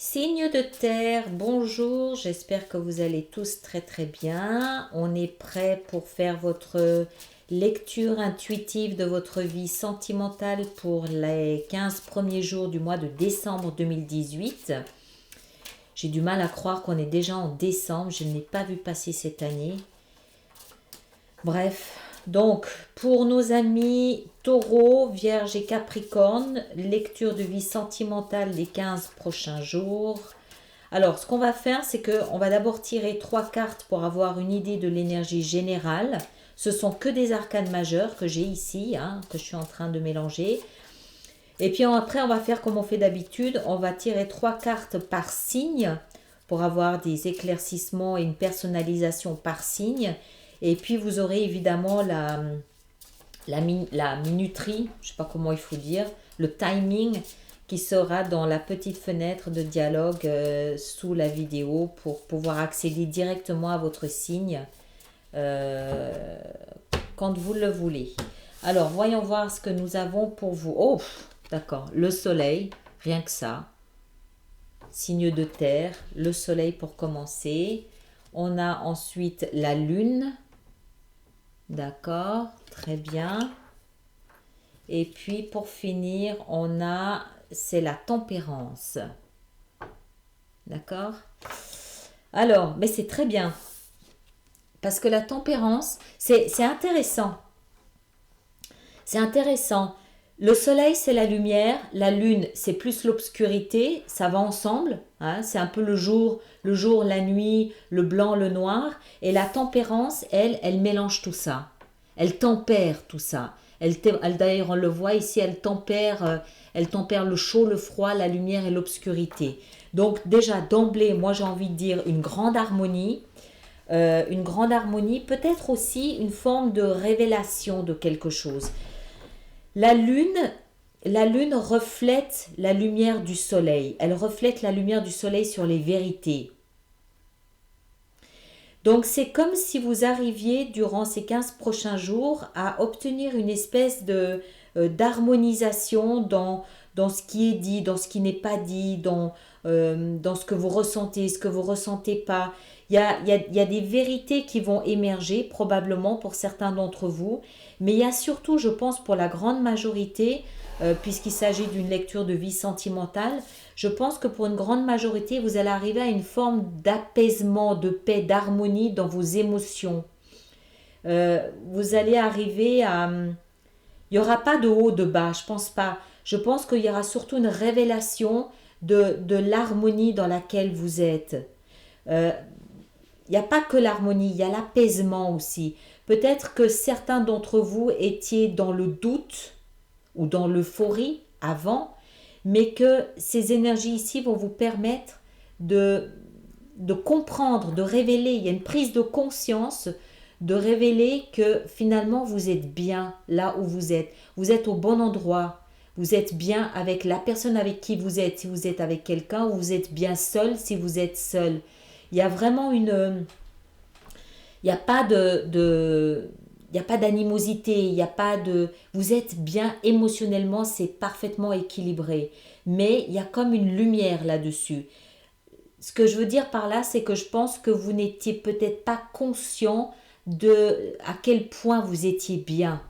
Signe de terre, bonjour, j'espère que vous allez tous très très bien. On est prêt pour faire votre lecture intuitive de votre vie sentimentale pour les 15 premiers jours du mois de décembre 2018. J'ai du mal à croire qu'on est déjà en décembre, je ne l'ai pas vu passer cette année. Bref, donc pour nos amis Taureau, Vierge et Capricorne, lecture de vie sentimentale les 15 prochains jours. Alors, ce qu'on va faire, c'est qu'on va d'abord tirer 3 cartes pour avoir une idée de l'énergie générale. Ce sont que des arcanes majeures que j'ai ici, que je suis en train de mélanger. Et puis après, on va faire comme on fait d'habitude. On va tirer 3 cartes par signe pour avoir des éclaircissements et une personnalisation par signe. Et puis, vous aurez évidemment la minuterie, je ne sais pas comment il faut dire, le timing qui sera dans la petite fenêtre de dialogue sous la vidéo pour pouvoir accéder directement à votre signe quand vous le voulez. Alors, voyons voir ce que nous avons pour vous. Oh, d'accord, le soleil, rien que ça. Signe de terre, le soleil pour commencer. On a ensuite la lune. D'accord, très bien. Et puis pour finir, c'est la tempérance. D'accord? Alors, mais c'est très bien. Parce que la tempérance, c'est intéressant. C'est intéressant. Le soleil, c'est la lumière. La lune, c'est plus l'obscurité. Ça va ensemble. C'est un peu le jour, la nuit, le blanc, le noir. Et la tempérance, elle mélange tout ça. Elle tempère tout ça. D'ailleurs, on le voit ici, elle tempère le chaud, le froid, la lumière et l'obscurité. Donc déjà, d'emblée, moi j'ai envie de dire une grande harmonie. Peut-être aussi une forme de révélation de quelque chose. La lune reflète la lumière du soleil. Elle reflète la lumière du soleil sur les vérités. Donc c'est comme si vous arriviez durant ces 15 prochains jours à obtenir une espèce d'harmonisation dans ce qui est dit, dans ce qui n'est pas dit, dans ce que vous ressentez, ce que vous ne ressentez pas. Il y a des vérités qui vont émerger probablement pour certains d'entre vous, mais il y a surtout, je pense, pour la grande majorité, puisqu'il s'agit d'une lecture de vie sentimentale, je pense que pour une grande majorité, vous allez arriver à une forme d'apaisement, de paix, d'harmonie dans vos émotions. Vous allez arriver à... Il n'y aura pas de haut, de bas, je pense pas. Je pense qu'il y aura surtout une révélation de l'harmonie dans laquelle vous êtes. Il n'y a pas que l'harmonie, il y a l'apaisement aussi. Peut-être que certains d'entre vous étiez dans le doute ou dans l'euphorie avant, mais que ces énergies ici vont vous permettre de comprendre, de révéler, il y a une prise de conscience, de révéler que finalement vous êtes bien là où vous êtes au bon endroit, vous êtes bien avec la personne avec qui vous êtes, si vous êtes avec quelqu'un, ou vous êtes bien seul si vous êtes seul. Il y a vraiment il n'y a pas il n'y a pas d'animosité, il n'y a pas de... Vous êtes bien émotionnellement, c'est parfaitement équilibré. Mais il y a comme une lumière là-dessus. Ce que je veux dire par là, c'est que je pense que vous n'étiez peut-être pas conscient de à quel point vous étiez bien.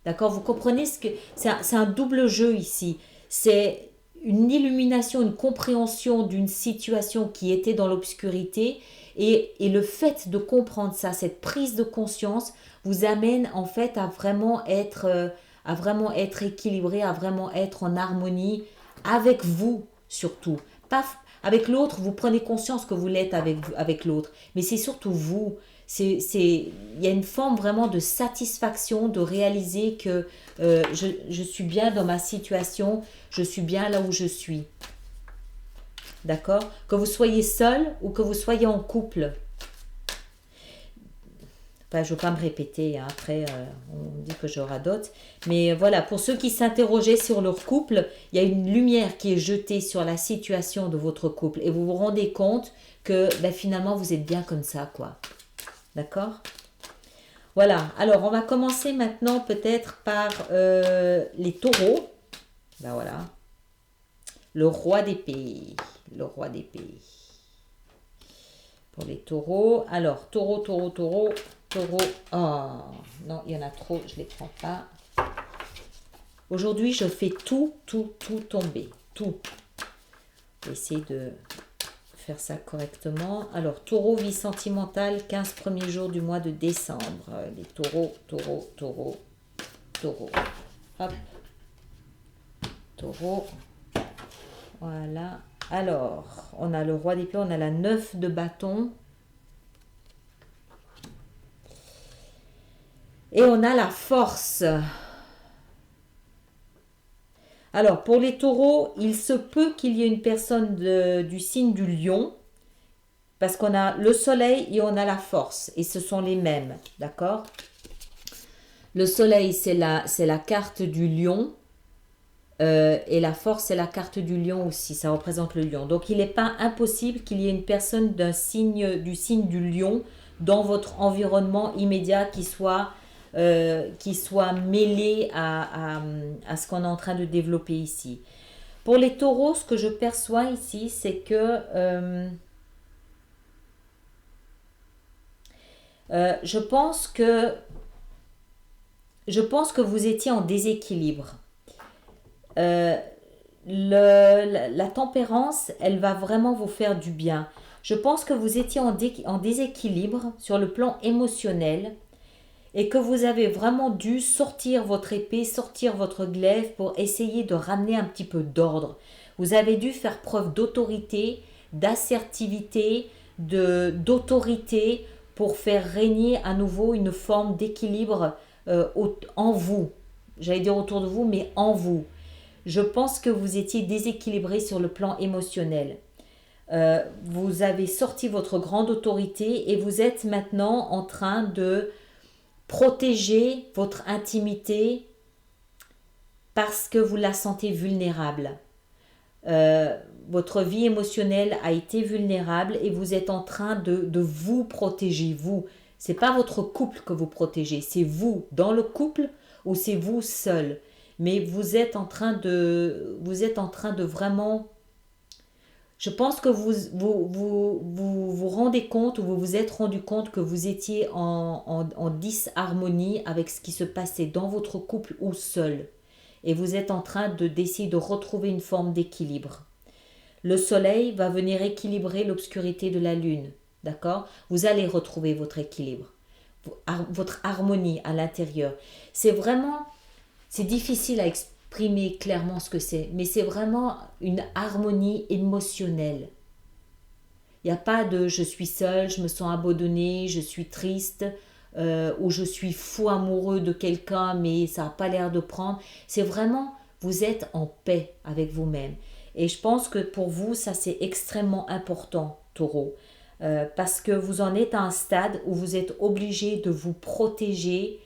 D'accord? Vous comprenez ce que... C'est un double jeu ici. C'est une illumination, une compréhension d'une situation qui était dans l'obscurité. Et le fait de comprendre ça, cette prise de conscience, vous amène en fait à vraiment être équilibré, à vraiment être en harmonie avec vous surtout. Pas avec l'autre, vous prenez conscience que vous l'êtes avec l'autre, mais c'est surtout vous. Il y a une forme vraiment de satisfaction de réaliser que je suis bien dans ma situation, je suis bien là où je suis. D'accord? Que vous soyez seul ou que vous soyez en couple. Enfin, je ne veux pas me répéter, après on dit que je radote. Mais voilà, pour ceux qui s'interrogeaient sur leur couple, il y a une lumière qui est jetée sur la situation de votre couple. Et vous vous rendez compte que finalement, vous êtes bien comme ça, quoi. D'accord? Voilà, alors on va commencer maintenant peut-être par les taureaux. Ben voilà. Le roi d'épée. le roi d'épée. Pour les taureaux. Alors, taureau. Oh, non, il y en a trop, je ne les prends pas. Aujourd'hui, je fais tout tomber. Tout. Je vais essayer de faire ça correctement. Alors, taureau, vie sentimentale, 15 premiers jours du mois de décembre. Les taureaux. Hop. Taureau. Voilà. Alors, on a le roi d'épée, on a la 9 de bâton. Et on a la force. Alors, pour les taureaux, il se peut qu'il y ait une personne du signe du lion, parce qu'on a le soleil et on a la force, et ce sont les mêmes, d'accord? Le soleil, c'est la carte du lion, et la force, c'est la carte du lion aussi, ça représente le lion. Donc, il n'est pas impossible qu'il y ait une personne du signe du lion dans votre environnement immédiat qui soit mêlé à ce qu'on est en train de développer ici. Pour les taureaux, ce que je perçois ici, c'est que je pense que vous étiez en déséquilibre. La tempérance, elle va vraiment vous faire du bien. Je pense que vous étiez en déséquilibre sur le plan émotionnel et que vous avez vraiment dû sortir votre épée, sortir votre glaive pour essayer de ramener un petit peu d'ordre. Vous avez dû faire preuve d'autorité, d'assertivité, d'autorité pour faire régner à nouveau une forme d'équilibre en vous. J'allais dire autour de vous, mais en vous. Je pense que vous étiez déséquilibré sur le plan émotionnel. Vous avez sorti votre grande autorité et vous êtes maintenant en train de protéger votre intimité parce que vous la sentez vulnérable. Votre vie émotionnelle a été vulnérable et vous êtes en train de vous protéger, vous. C'est pas votre couple que vous protégez, c'est vous dans le couple ou c'est vous seul. Mais vous êtes en train de vraiment... Je pense que vous rendez compte ou vous vous êtes rendu compte que vous étiez en disharmonie avec ce qui se passait dans votre couple ou seul. Et vous êtes en train d'essayer de retrouver une forme d'équilibre. Le soleil va venir équilibrer l'obscurité de la lune. D'accord? Vous allez retrouver votre équilibre, votre harmonie à l'intérieur. C'est difficile à exprimer clairement ce que c'est, mais c'est vraiment une harmonie émotionnelle. Il n'y a pas de « je suis seul, je me sens abandonné, je suis triste » ou « je suis fou amoureux de quelqu'un mais ça n'a pas l'air de prendre ». C'est vraiment, vous êtes en paix avec vous-même. Et je pense que pour vous, ça c'est extrêmement important, taureau. Parce que vous en êtes à un stade où vous êtes obligé de vous protéger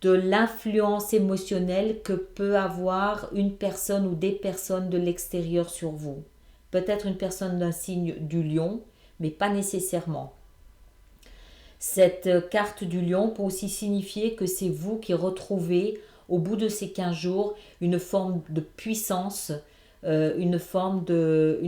de l'influence émotionnelle que peut avoir une personne ou des personnes de l'extérieur sur vous. Peut-être une personne d'un signe du lion, mais pas nécessairement. Cette carte du lion peut aussi signifier que c'est vous qui retrouvez, au bout de ces 15 jours, une forme de puissance, une forme de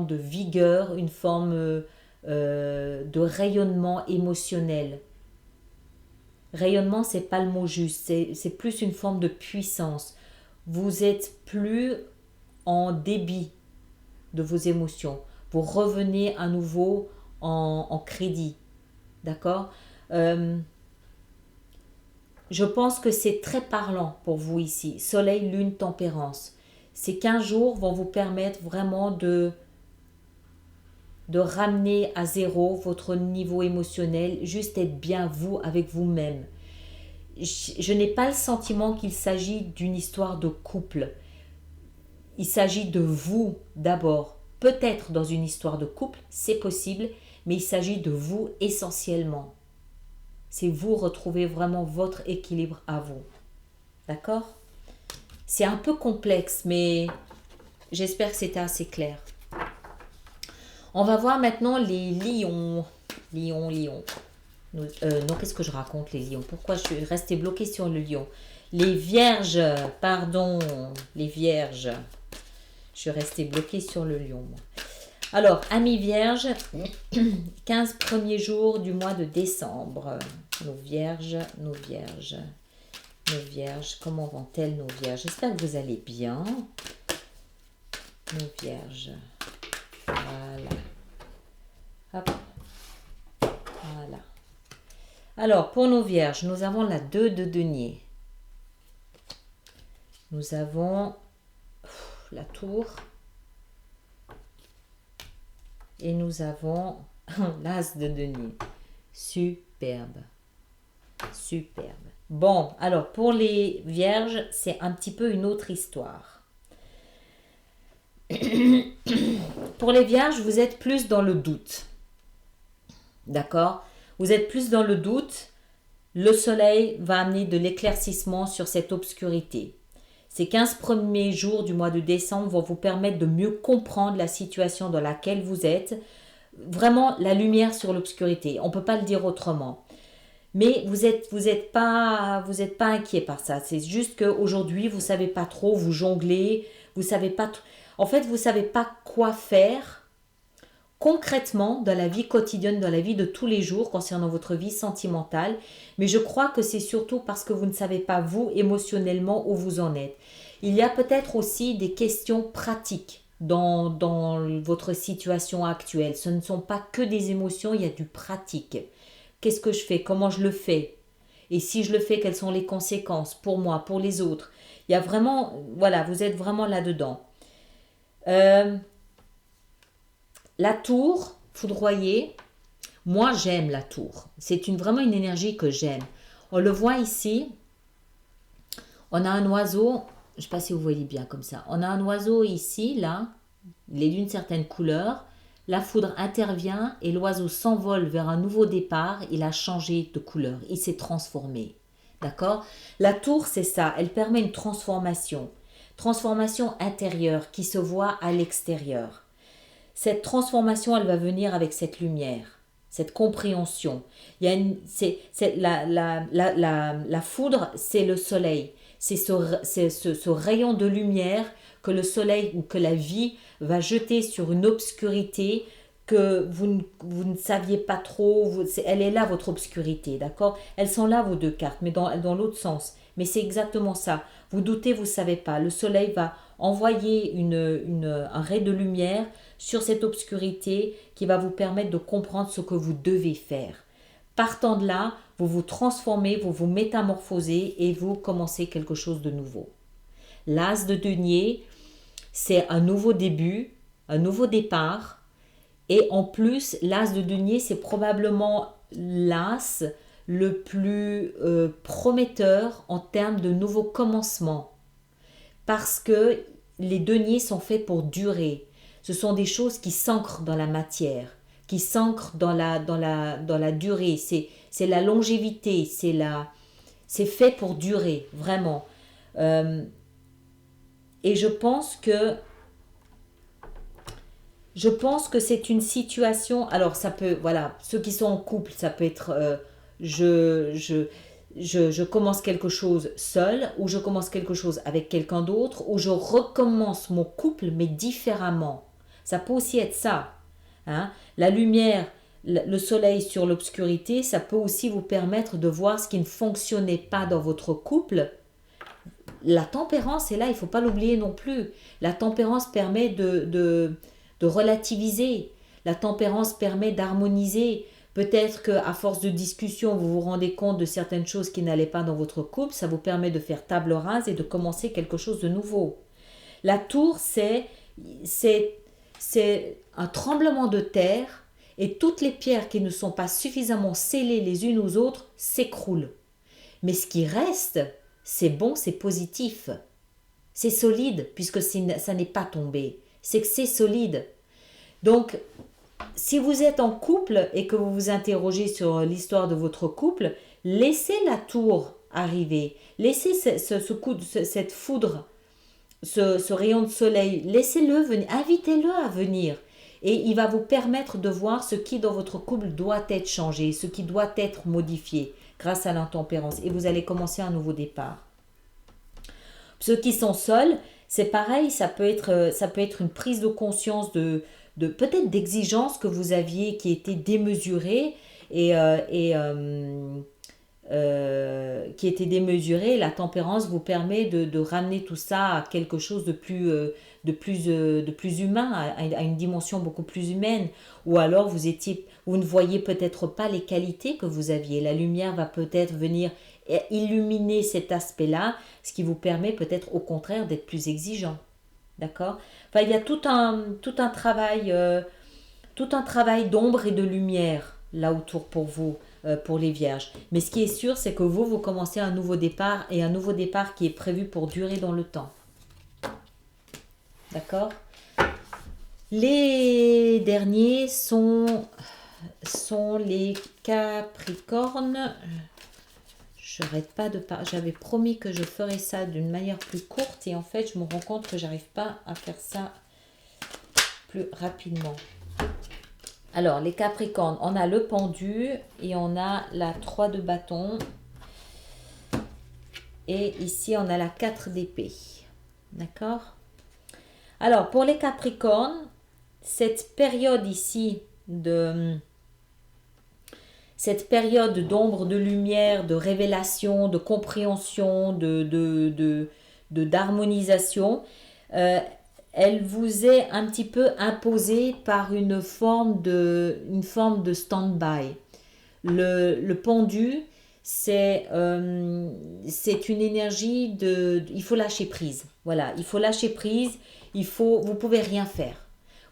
vigueur, une forme de rayonnement émotionnel. Rayonnement, c'est pas le mot juste, c'est plus une forme de puissance. Vous êtes plus en débit de vos émotions. Vous revenez à nouveau en crédit. D'accord? Je pense que c'est très parlant pour vous ici. Soleil, lune, tempérance. Ces 15 jours vont vous permettre vraiment de ramener à zéro votre niveau émotionnel, juste être bien vous avec vous-même. Je n'ai pas le sentiment qu'il s'agit d'une histoire de couple. Il s'agit de vous d'abord. Peut-être dans une histoire de couple, c'est possible, mais il s'agit de vous essentiellement. C'est vous retrouver vraiment votre équilibre à vous. D'accord? C'est un peu complexe, mais j'espère que c'était assez clair. On va voir maintenant les lions. Lions. Non, qu'est-ce que je raconte, les lions? Pourquoi je suis restée bloquée sur le lion? Les vierges, pardon, les vierges. Je Je suis restée bloquée sur le lion, moi. Alors, amis vierges, 15 premiers jours du mois de décembre. Nos vierges, nos vierges, nos vierges. Comment vont-elles, nos vierges? J'espère que vous allez bien. Nos vierges. Voilà. Hop. Voilà. Alors, pour nos vierges, nous avons la 2 de denier. Nous avons la tour. Et nous avons l'as de denier. Superbe. Superbe. Bon, alors pour les vierges, c'est un petit peu une autre histoire. Pour les vierges, vous êtes plus dans le doute. D'accord? Vous êtes plus dans le doute. Le soleil va amener de l'éclaircissement sur cette obscurité. Ces 15 premiers jours du mois de décembre vont vous permettre de mieux comprendre la situation dans laquelle vous êtes. Vraiment la lumière sur l'obscurité. On ne peut pas le dire autrement. Mais vous êtes pas inquiet par ça. C'est juste qu'aujourd'hui, vous ne savez pas trop, vous jonglez, vous savez pas. En fait, vous ne savez pas quoi faire concrètement dans la vie quotidienne, dans la vie de tous les jours concernant votre vie sentimentale. Mais je crois que c'est surtout parce que vous ne savez pas, vous, émotionnellement, où vous en êtes. Il y a peut-être aussi des questions pratiques dans votre situation actuelle. Ce ne sont pas que des émotions, il y a du pratique. Qu'est-ce que je fais? Comment je le fais? Et si je le fais, quelles sont les conséquences pour moi, pour les autres? Il y a vraiment, voilà, vous êtes vraiment là-dedans. La tour, foudroyée, moi j'aime la tour. C'est vraiment une énergie que j'aime. On le voit ici, on a un oiseau, je ne sais pas si vous voyez bien comme ça, on a un oiseau ici, là, il est d'une certaine couleur, la foudre intervient et l'oiseau s'envole vers un nouveau départ, il a changé de couleur, il s'est transformé. D'accord? La tour, c'est ça, elle permet une transformation intérieure qui se voit à l'extérieur. Cette transformation, elle va venir avec cette lumière, cette compréhension. La foudre, c'est le soleil. C'est ce rayon de lumière que le soleil ou que la vie va jeter sur une obscurité que vous ne saviez pas trop. Elle est là, votre obscurité, d'accord? Elles sont là, vos deux cartes, mais dans l'autre sens. Mais c'est exactement ça. Vous doutez, vous ne savez pas. Le soleil va envoyer un ray de lumière sur cette obscurité qui va vous permettre de comprendre ce que vous devez faire. Partant de là, vous vous transformez, vous vous métamorphosez et vous commencez quelque chose de nouveau. L'as de denier, c'est un nouveau début, un nouveau départ. Et en plus, l'as de denier, c'est probablement l'as le plus prometteur en termes de nouveaux commencements. Parce que les deniers sont faits pour durer. Ce sont des choses qui s'ancrent dans la matière, qui s'ancrent dans la durée. C'est la longévité, c'est fait pour durer, vraiment. Et je pense que c'est une situation. Alors ça peut, voilà, ceux qui sont en couple, ça peut être je commence quelque chose seul, ou je commence quelque chose avec quelqu'un d'autre, ou je recommence mon couple mais différemment. Ça peut aussi être ça. Hein? La lumière, le soleil sur l'obscurité, ça peut aussi vous permettre de voir ce qui ne fonctionnait pas dans votre couple. La tempérance est là, il ne faut pas l'oublier non plus. La tempérance permet de relativiser. La tempérance permet d'harmoniser. Peut-être qu'à force de discussion, vous vous rendez compte de certaines choses qui n'allaient pas dans votre couple. Ça vous permet de faire table rase et de commencer quelque chose de nouveau. La tour, c'est un tremblement de terre et toutes les pierres qui ne sont pas suffisamment scellées les unes aux autres s'écroulent. Mais ce qui reste, c'est bon, c'est positif. C'est solide puisque ça n'est pas tombé. C'est que c'est solide. Donc, si vous êtes en couple et que vous vous interrogez sur l'histoire de votre couple, laissez la tour arriver. Laissez cette foudre, ce rayon de soleil, laissez-le venir, invitez-le à venir. Et il va vous permettre de voir ce qui dans votre couple doit être changé, ce qui doit être modifié grâce à l'intempérance. Et vous allez commencer un nouveau départ. Ceux qui sont seuls, c'est pareil, ça peut être une prise de conscience de peut-être d'exigences que vous aviez qui étaient démesurées et qui était démesuré. La tempérance vous permet de ramener tout ça à quelque chose de plus humain, à une dimension beaucoup plus humaine. Ou alors vous ne voyez peut-être pas les qualités que vous aviez. La lumière va peut-être venir illuminer cet aspect-là, ce qui vous permet peut-être au contraire d'être plus exigeant. D'accord? Enfin, il y a tout un travail d'ombre et de lumière là autour pour vous, pour les vierges. Mais ce qui est sûr, c'est que vous commencez un nouveau départ et un nouveau départ qui est prévu pour durer dans le temps. D'accord? Les derniers sont les Capricornes. Je n'arrête pas de parler. J'avais promis que je ferais ça d'une manière plus courte et en fait, je me rends compte que j'arrive pas à faire ça plus rapidement. Alors, les Capricornes, on a le pendu et on a la 3 de bâton. Et ici, on a la 4 d'épée. D'accord? Alors, pour les Capricornes, cette période ici cette période d'ombre, de lumière, de révélation, de compréhension, d'harmonisation, elle vous est un petit peu imposée par une forme de stand-by. Le pendu, c'est une énergie il faut lâcher prise. Voilà, il faut lâcher prise, vous pouvez rien faire.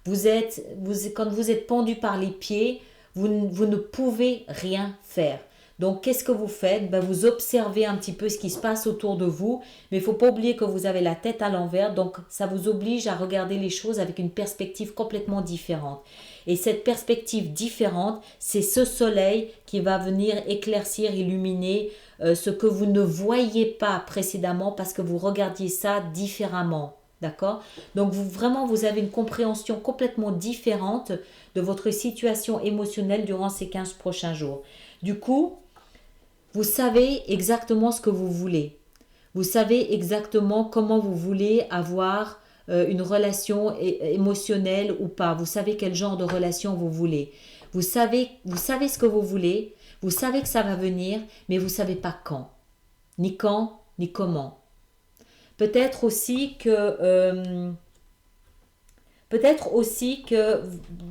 Quand vous êtes pendu par les pieds, vous ne pouvez rien faire. Donc, qu'est-ce que vous faites? Vous observez un petit peu ce qui se passe autour de vous, mais il ne faut pas oublier que vous avez la tête à l'envers, donc ça vous oblige à regarder les choses avec une perspective complètement différente. Et cette perspective différente, c'est ce soleil qui va venir éclaircir, illuminer ce que vous ne voyiez pas précédemment parce que vous regardiez ça différemment. D'accord? Donc vous avez une compréhension complètement différente de votre situation émotionnelle durant ces 15 prochains jours. Du coup, vous savez exactement ce que vous voulez. Vous savez exactement comment vous voulez avoir une relation émotionnelle ou pas. Vous savez quel genre de relation vous voulez. Vous savez ce que vous voulez. Vous savez que ça va venir, mais vous ne savez pas quand. Ni quand, ni comment. Peut-être aussi que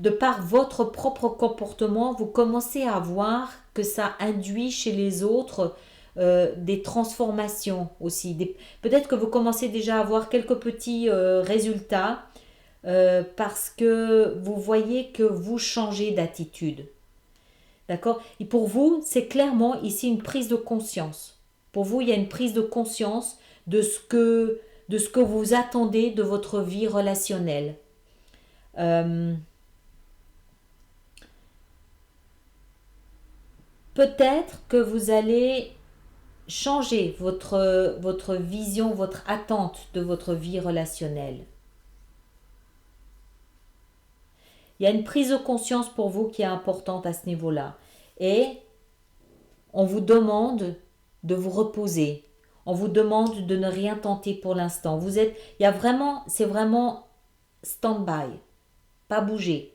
de par votre propre comportement, vous commencez à voir que ça induit chez les autres des transformations aussi. Peut-être que vous commencez déjà à avoir quelques petits résultats parce que vous voyez que vous changez d'attitude. D'accord? Et pour vous, c'est clairement ici une prise de conscience. Pour vous, il y a une prise de conscience de ce que vous attendez de votre vie relationnelle. Peut-être que vous allez changer votre vision, votre attente de votre vie relationnelle. Il y a une prise de conscience pour vous qui est importante à ce niveau-là. Et on vous demande de vous reposer. On vous demande de ne rien tenter pour l'instant. C'est vraiment stand-by, pas bouger.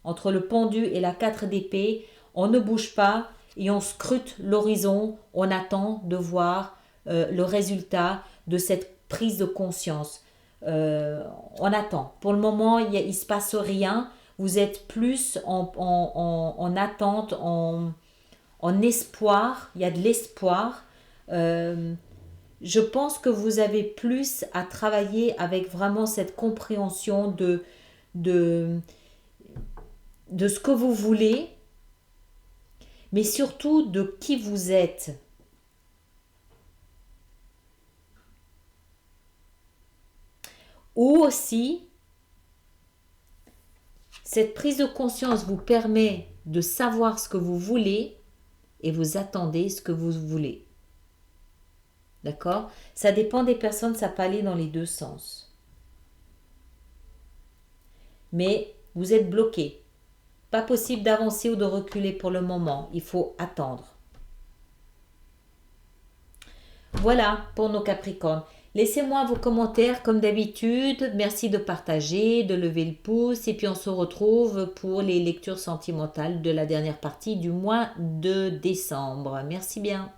Entre le pendu et la 4 d'épée, on ne bouge pas et on scrute l'horizon. On attend de voir le résultat de cette prise de conscience. On attend. Pour le moment, il ne se passe rien. Vous êtes plus en attente, en espoir. Il y a de l'espoir. Je pense que vous avez plus à travailler avec vraiment cette compréhension de ce que vous voulez, mais surtout de qui vous êtes. Ou aussi, cette prise de conscience vous permet de savoir ce que vous voulez et vous attendez ce que vous voulez. D'accord? Ça dépend des personnes, ça peut aller dans les deux sens. Mais vous êtes bloqué. Pas possible d'avancer ou de reculer pour le moment. Il faut attendre. Voilà pour nos Capricornes. Laissez-moi vos commentaires comme d'habitude. Merci de partager, de lever le pouce. Et puis on se retrouve pour les lectures sentimentales de la dernière partie du mois de décembre. Merci bien.